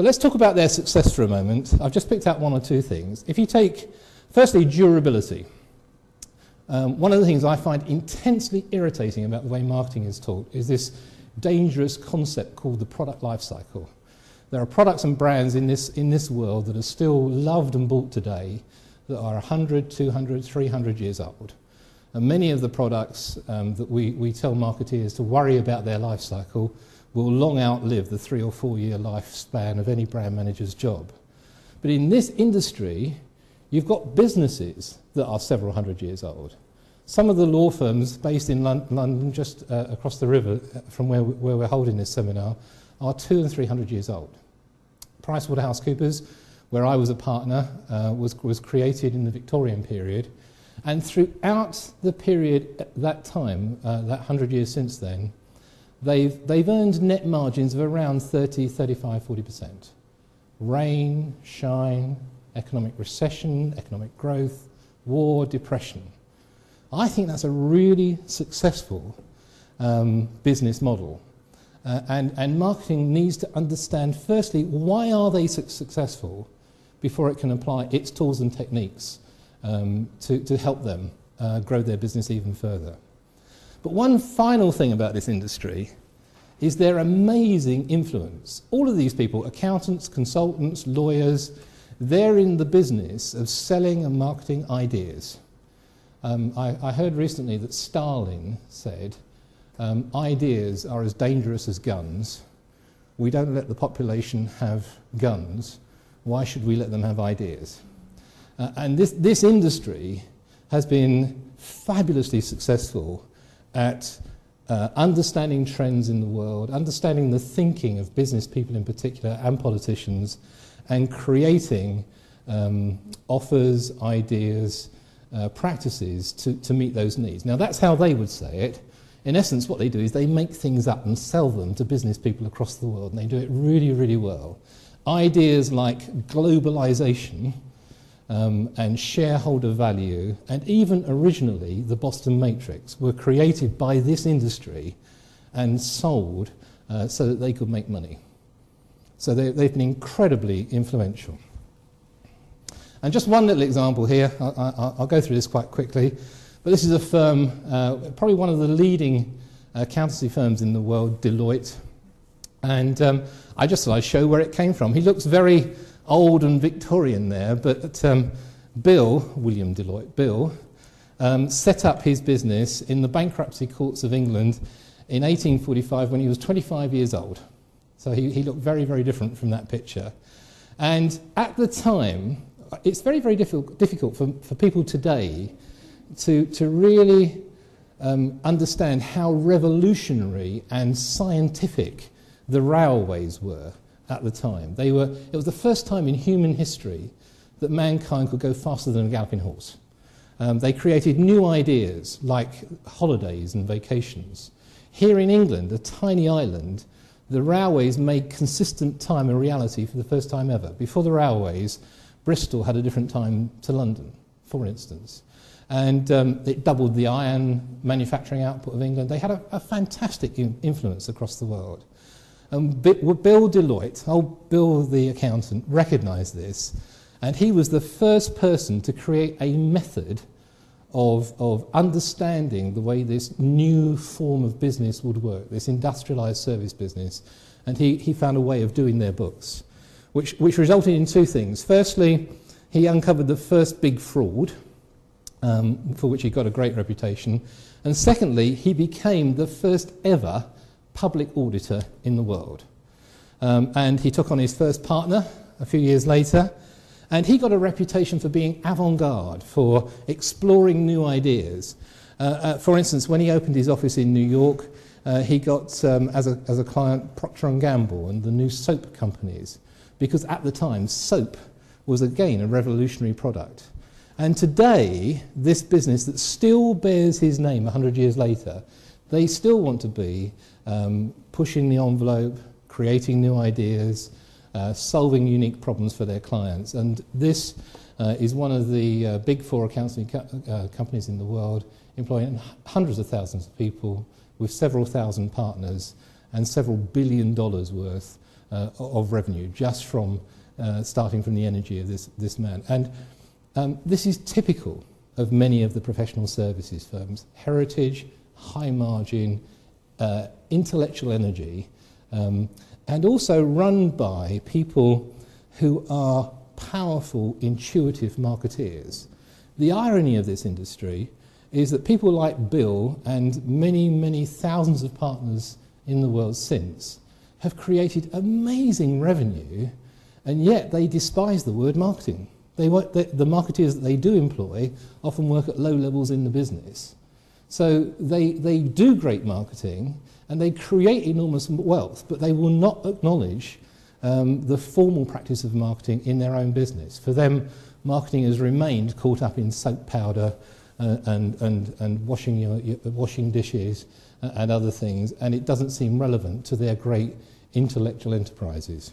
But let's talk about their success for a moment. I've just picked out one or two things. If you take, firstly, durability. One of the things I find intensely irritating about the way marketing is taught is this dangerous concept called the product life cycle. There are products and brands in this world that are still loved and bought today that are 100, 200, 300 years old. And many of the products that we tell marketeers to worry about their life cycle will long outlive the 3 or 4 year lifespan of any brand manager's job. But in this industry, you've got businesses that are several hundred years old. Some of the law firms based in London, just across the river from where we're holding this seminar, are 200 and 300 years old. PricewaterhouseCoopers, where I was a partner, was created in the Victorian period. And throughout the period at that time, that 100 years since then, they've earned net margins of around 30, 35, 40%. Rain, shine, economic recession, economic growth, war, depression. I think that's a really successful business model. And marketing needs to understand, firstly, why are they successful before it can apply its tools and techniques to help them grow their business even further. But one final thing about this industry is their amazing influence. All of these people, accountants, consultants, lawyers, they're in the business of selling and marketing ideas. I heard recently that Stalin said, ideas are as dangerous as guns. We don't let the population have guns. Why should we let them have ideas? And this industry has been fabulously successful at understanding trends in the world, understanding the thinking of business people in particular and politicians, and creating offers, ideas, practices to meet those needs. Now that's how they would say it. In essence, what they do is they make things up and sell them to business people across the world, and they do it really, really well. Ideas like globalization and shareholder value, and even originally the Boston Matrix, were created by this industry and sold so that they could make money. So they've been incredibly influential. And just one little example here, I'll go through this quite quickly, but this is a firm, probably one of the leading accountancy firms in the world, Deloitte. And I just thought I'd show where it came from. He looks very old and Victorian there, but William Deloitte, set up his business in the bankruptcy courts of England in 1845 when he was 25 years old. So he looked very, very different from that picture. And at the time, it's very, very difficult for people today to really understand how revolutionary and scientific the railways were at the time. It was the first time in human history that mankind could go faster than a galloping horse. They created new ideas like holidays and vacations. Here in England, a tiny island, the railways made consistent time a reality for the first time ever. Before the railways, Bristol had a different time to London, for instance. And it doubled the iron manufacturing output of England. They had a fantastic influence across the world. And Bill Deloitte, Bill the accountant, recognised this, and he was the first person to create a method of understanding the way this new form of business would work, this industrialised service business, and he found a way of doing their books, which resulted in two things. Firstly, he uncovered the first big fraud, for which he got a great reputation, and secondly, he became the first ever public auditor in the world. And he took on his first partner a few years later, and he got a reputation for being avant-garde, for exploring new ideas. For instance, when he opened his office in New York, he got, as a client, Procter & Gamble and the new soap companies, because at the time, soap was again a revolutionary product. And today, this business that still bears his name 100 years later, they still want to be pushing the envelope, creating new ideas, solving unique problems for their clients. And this is one of the big four accounting companies in the world, employing hundreds of thousands of people with several thousand partners and several $billion worth of revenue just from starting from the energy of this man. And this is typical of many of the professional services firms. Heritage, high margin, intellectual energy, and also run by people who are powerful, intuitive marketeers. The irony of this industry is that people like Bill and many, many thousands of partners in the world since have created amazing revenue, and yet they despise the word marketing. The marketeers that they do employ often work at low levels in the business. So they do great marketing and they create enormous wealth, but they will not acknowledge the formal practice of marketing in their own business. For them, marketing has remained caught up in soap powder and washing dishes and other things, and it doesn't seem relevant to their great intellectual enterprises.